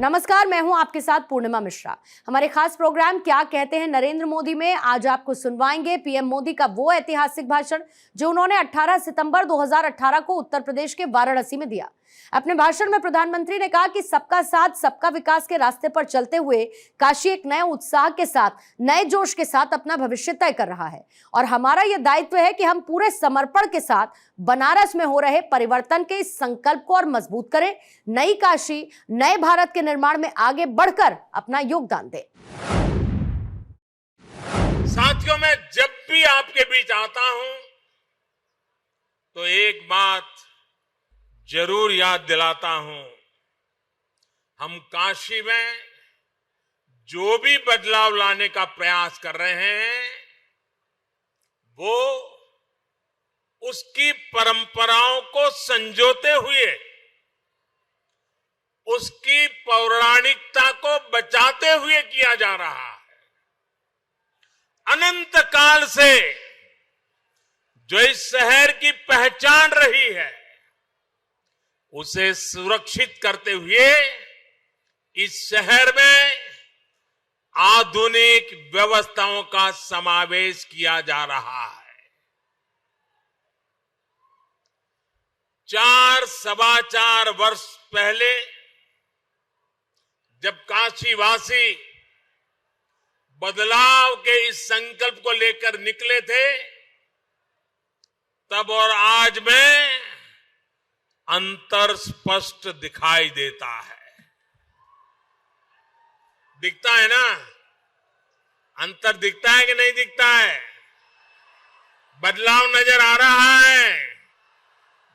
नमस्कार, मैं हूं आपके साथ पूर्णिमा मिश्रा। हमारे खास प्रोग्राम क्या कहते हैं नरेंद्र मोदी में आज आपको सुनवाएंगे पीएम मोदी का वो ऐतिहासिक भाषण जो उन्होंने 18 सितंबर 2018 को उत्तर प्रदेश के वाराणसी में दिया। अपने भाषण में प्रधानमंत्री ने कहा कि सबका साथ सबका विकास के रास्ते पर चलते हुए काशी एक नए उत्साह के साथ, नए जोश के साथ अपना भविष्य तय कर रहा है और हमारा यह दायित्व है कि हम पूरे समर्पण के साथ बनारस में हो रहे परिवर्तन के इस संकल्प को और मजबूत करें, नई काशी, नए भारत के निर्माण में आगे बढ़कर अपना योगदान दें। साथियों, मैं जब भी आपके बीच आता हूं तो एक बात जरूर याद दिलाता हूं। हम काशी में जो भी बदलाव लाने का प्रयास कर रहे हैं वो उसकी परंपराओं को संजोते हुए, उसकी पौराणिकता को बचाते हुए किया जा रहा है। अनंत काल से जो इस शहर की पहचान रही है उसे सुरक्षित करते हुए इस शहर में आधुनिक व्यवस्थाओं का समावेश किया जा रहा है। 4-4.25 वर्ष पहले जब काशीवासी बदलाव के इस संकल्प को लेकर निकले थे, तब और आज में अंतर स्पष्ट दिखाई देता है। दिखता है ना? अंतर दिखता है कि नहीं दिखता है? बदलाव नजर आ रहा है,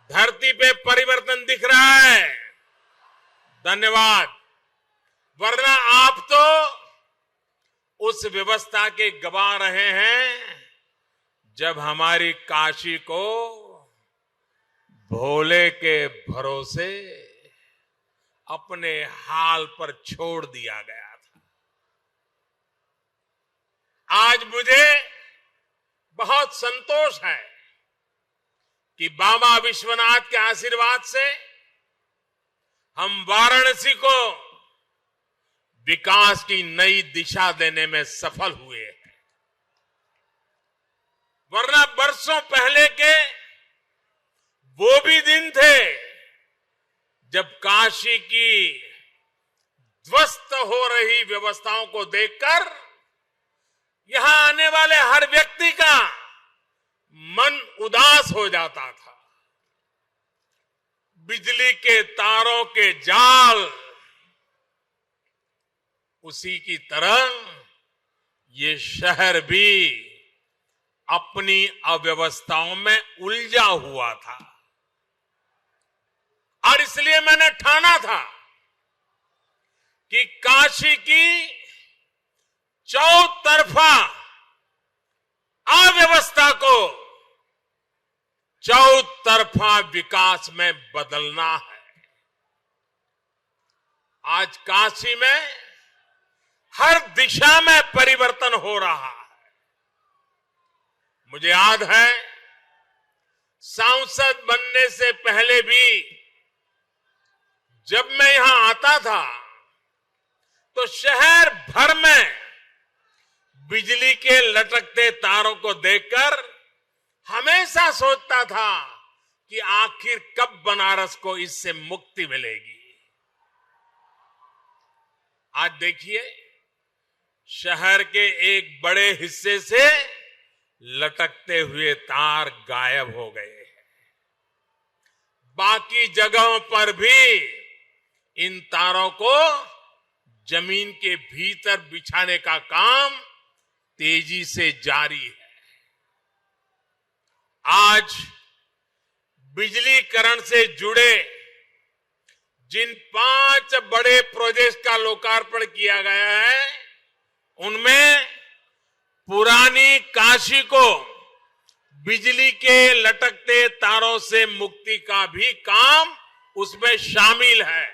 धरती पे परिवर्तन दिख रहा है। धन्यवाद। वरना आप तो उस व्यवस्था के गवाह रहे हैं जब हमारी काशी को भोले के भरोसे अपने हाल पर छोड़ दिया गया था। आज मुझे बहुत संतोष है कि बाबा विश्वनाथ के आशीर्वाद से हम वाराणसी को विकास की नई दिशा देने में सफल हुए हैं। वरना वर्षों पहले के वो भी दिन थे जब काशी की ध्वस्त हो रही व्यवस्थाओं को देखकर यहां आने वाले हर व्यक्ति का मन उदास हो जाता था। बिजली के तारों के जाल, उसी की तरह ये शहर भी अपनी अव्यवस्थाओं में उलझा हुआ था और इसलिए मैंने ठाना था कि काशी की चौतरफा अव्यवस्था को चौतरफा विकास में बदलना है। आज काशी में हर दिशा में परिवर्तन हो रहा है। मुझे याद है सांसद बनने से पहले भी जब मैं यहां आता था तो शहर भर में बिजली के लटकते तारों को देखकर हमेशा सोचता था कि आखिर कब बनारस को इससे मुक्ति मिलेगी। आज देखिए, शहर के एक बड़े हिस्से से लटकते हुए तार गायब हो गए हैं। बाकी जगहों पर भी इन तारों को जमीन के भीतर बिछाने का काम तेजी से जारी है। आज बिजलीकरण से जुड़े जिन 5 बड़े प्रोजेक्ट का लोकार्पण किया गया है उनमें पुरानी काशी को बिजली के लटकते तारों से मुक्ति का भी काम उसमें शामिल है।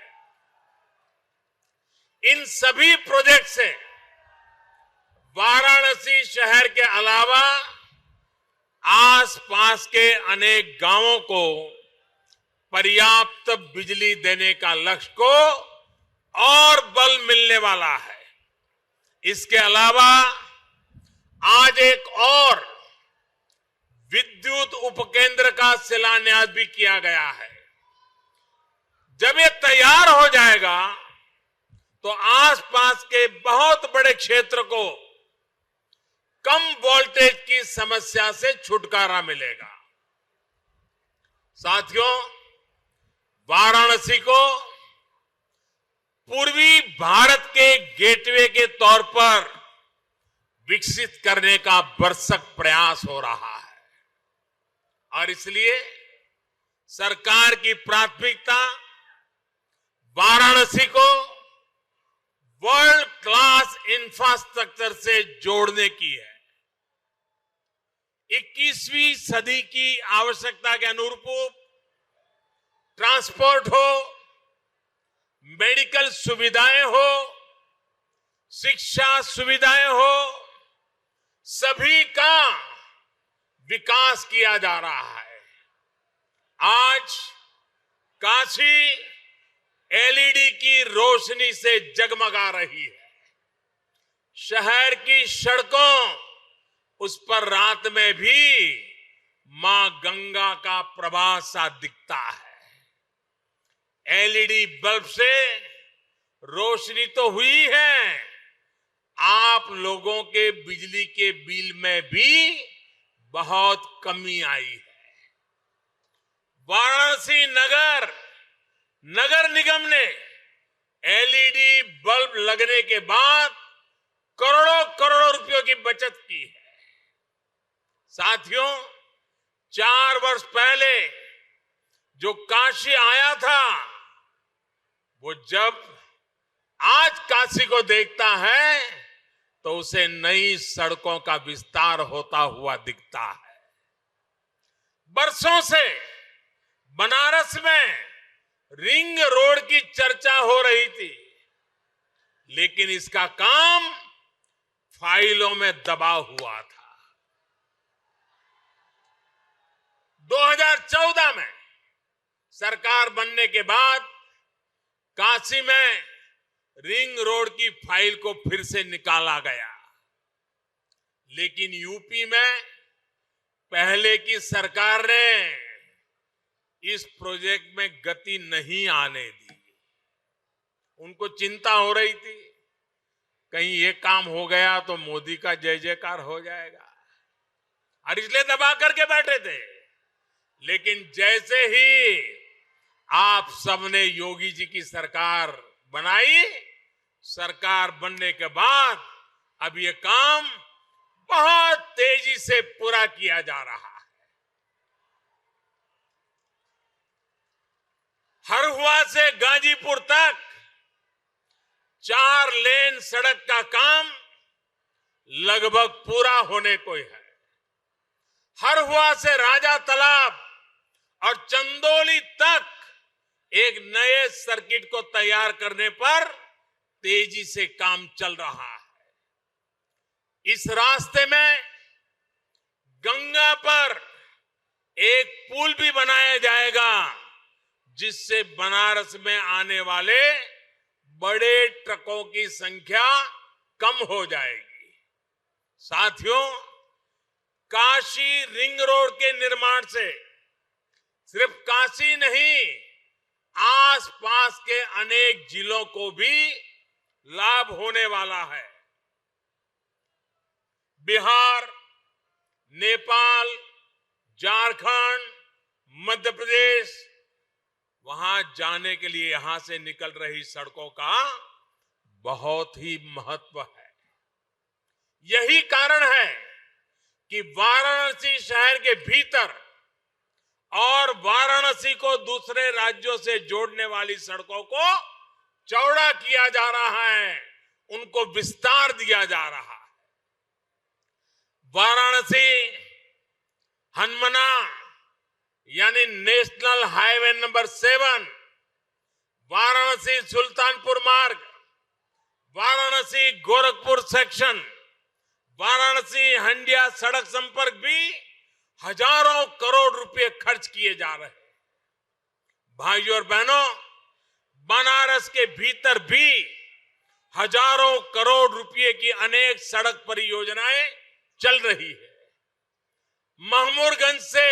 इन सभी प्रोजेक्ट से वाराणसी शहर के अलावा आसपास के अनेक गांवों को पर्याप्त बिजली देने का लक्ष्य को और बल मिलने वाला है। इसके अलावा आज एक और विद्युत उपकेंद्र का शिलान्यास भी किया गया है। जब ये तैयार हो जाएगा तो आसपास के बहुत बड़े क्षेत्र को कम वोल्टेज की समस्या से छुटकारा मिलेगा। साथियों, वाराणसी को पूर्वी भारत के गेटवे के तौर पर विकसित करने का भरसक प्रयास हो रहा है और इसलिए सरकार की प्राथमिकता वाराणसी को वर्ल्ड क्लास इंफ्रास्ट्रक्चर से जोड़ने की है। 21वीं सदी की आवश्यकता के अनुरूप ट्रांसपोर्ट हो, मेडिकल सुविधाएं हो, शिक्षा सुविधाएं हो, सभी का विकास किया जा रहा है। आज काशी एलईडी की रोशनी से जगमगा रही है। शहर की सड़कों उस पर रात में भी मां गंगा का प्रवाह सा दिखता है। एलईडी बल्ब से रोशनी तो हुई है, आप लोगों के बिजली के बिल में भी बहुत कमी आई है। वाराणसी नगर निगम ने एलईडी बल्ब लगने के बाद करोड़ों करोड़ों रुपयों की बचत की है। साथियों, 4 वर्ष पहले जो काशी आया था, वो जब आज काशी को देखता है तो उसे नई सड़कों का विस्तार होता हुआ दिखता है। बरसों से बनारस में रिंग रोड की चर्चा हो रही थी, लेकिन इसका काम फाइलों में दबा हुआ था। 2014 में सरकार बनने के बाद काशी में रिंग रोड की फाइल को फिर से निकाला गया, लेकिन यूपी में पहले की सरकार ने इस प्रोजेक्ट में गति नहीं आने दी। उनको चिंता हो रही थी कहीं ये काम हो गया तो मोदी का जय जयकार हो जाएगा, और इसलिए दबा करके बैठे थे। लेकिन जैसे ही आप सबने योगी जी की सरकार बनाई, सरकार बनने के बाद अब ये काम बहुत तेजी से पूरा किया जा रहा है। हरहुआ से गाजीपुर तक 4 लेन सड़क का काम लगभग पूरा होने को है। हरहुआ से राजा तालाब और चंदौली तक एक नए सर्किट को तैयार करने पर तेजी से काम चल रहा है। इस रास्ते में गंगा पर एक पुल भी बनाया जाएगा, जिससे बनारस में आने वाले बड़े ट्रकों की संख्या कम हो जाएगी। साथियों, काशी रिंग रोड के निर्माण से सिर्फ काशी नहीं, आसपास के अनेक जिलों को भी लाभ होने वाला है। बिहार, नेपाल, झारखंड, मध्य प्रदेश, वहां जाने के लिए यहां से निकल रही सड़कों का बहुत ही महत्व है। यही कारण है कि वाराणसी शहर के भीतर और वाराणसी को दूसरे राज्यों से जोड़ने वाली सड़कों को चौड़ा किया जा रहा है, उनको विस्तार दिया जा रहा है। वाराणसी हनुमना यानी national highway number 7, Varanasi Sultanpur मार्ग, वाराणसी गोरखपुर सेक्शन, वाराणसी हंडिया सड़क संपर्क भी हजारों करोड़ रुपए खर्च किए जा रहे हैं। भाइयों और बहनों, बनारस के भीतर भी हजारों करोड़ रुपए की अनेक सड़क परियोजनाएं चल रही है। महमूदगंज से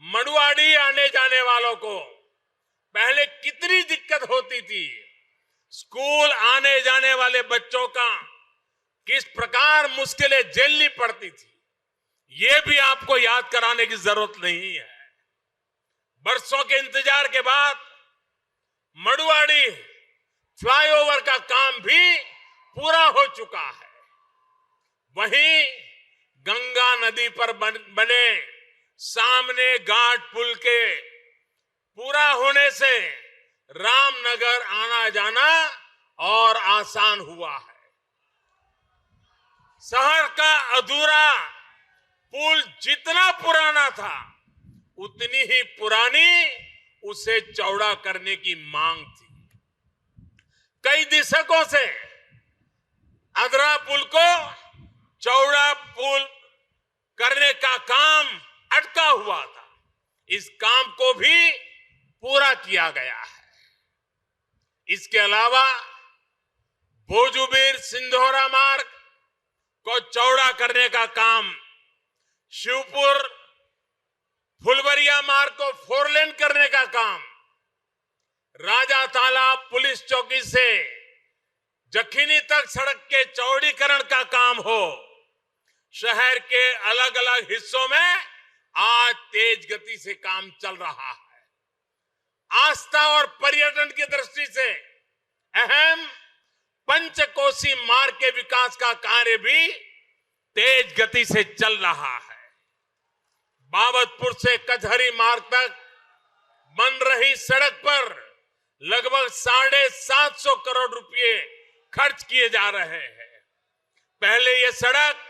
मंडुआडीह आने जाने वालों को पहले कितनी दिक्कत होती थी, स्कूल आने जाने वाले बच्चों का किस प्रकार मुश्किलें झेलनी पड़ती थी, ये भी आपको याद कराने की जरूरत नहीं है। बरसों के इंतजार के बाद मंडुआडीह फ्लाईओवर का काम भी पूरा हो चुका है। वहीं गंगा नदी पर बने सामने घाट पुल के पूरा होने से रामनगर आना जाना और आसान हुआ है। शहर का अधूरा पुल जितना पुराना था, उतनी ही पुरानी उसे चौड़ा करने की मांग थी। कई दशकों से अधरा पुल को चौड़ा पुल करने का काम अटका हुआ था। इस काम को भी पूरा किया गया है। इसके अलावा भोजूबीर सिंधोरा मार्ग को चौड़ा करने का काम, शिवपुर फुलवरिया मार्ग को 4 लेन करने का काम, राजा तालाब पुलिस चौकी से जखीनी तक सड़क के चौड़ीकरण का काम हो, शहर के अलग अलग हिस्सों में आज तेज गति से काम चल रहा है। आस्था और पर्यटन की दृष्टि से अहम पंचकोसी मार्ग के विकास का कार्य भी तेज गति से चल रहा है। बाबतपुर से कचहरी मार्ग तक बन रही सड़क पर लगभग 750 करोड़ रुपए खर्च किए जा रहे हैं। पहले यह सड़क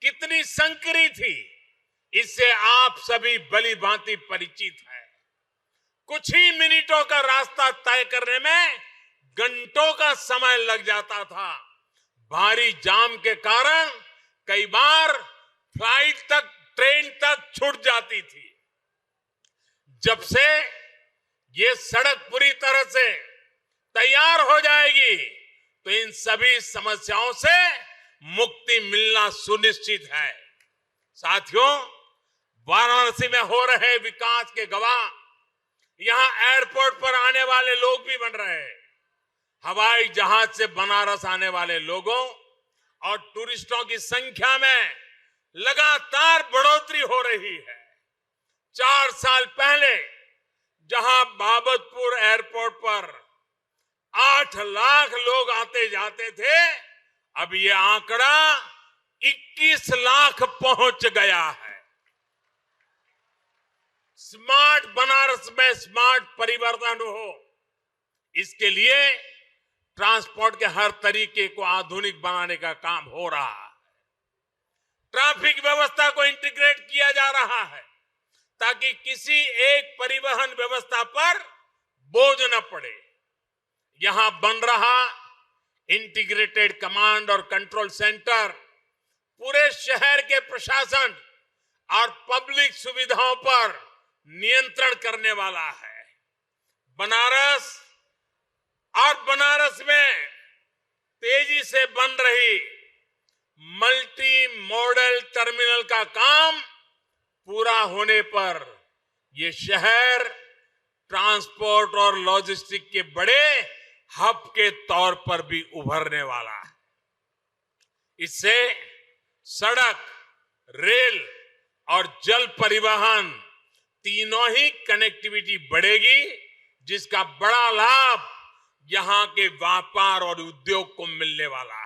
कितनी संकरी थी, इससे आप सभी भली भांति परिचित हैं। कुछ ही मिनटों का रास्ता तय करने में घंटों का समय लग जाता था। भारी जाम के कारण कई बार फ्लाइट तक, ट्रेन तक छूट जाती थी। जब से ये सड़क पूरी तरह से तैयार हो जाएगी तो इन सभी समस्याओं से मुक्ति मिलना सुनिश्चित है। साथियों, वाराणसी में हो रहे विकास के गवाह यहां एयरपोर्ट पर आने वाले लोग भी बन रहे हैं। हवाई जहाज से बनारस आने वाले लोगों और टूरिस्टों की संख्या में लगातार बढ़ोतरी हो रही है। 4 साल पहले जहां बाबतपुर एयरपोर्ट पर 8 लाख लोग आते जाते थे, अब ये आंकड़ा 21 लाख पहुंच गया है। स्मार्ट बनारस में स्मार्ट परिवर्तन हो, इसके लिए ट्रांसपोर्ट के हर तरीके को आधुनिक बनाने का काम हो रहा है। ट्रैफिक व्यवस्था को इंटीग्रेट किया जा रहा है ताकि किसी एक परिवहन व्यवस्था पर बोझ न पड़े। यहां बन रहा इंटीग्रेटेड कमांड और कंट्रोल सेंटर पूरे शहर के प्रशासन और पब्लिक सुविधाओं पर नियंत्रण करने वाला है। बनारस में तेजी से बन रही मल्टी मॉडल टर्मिनल का काम पूरा होने पर यह शहर ट्रांसपोर्ट और लॉजिस्टिक के बड़े हब के तौर पर भी उभरने वाला है। इससे सड़क, रेल और जल परिवहन तीनों ही कनेक्टिविटी बढ़ेगी, जिसका बड़ा लाभ यहां के व्यापार और उद्योग को मिलने वाला है।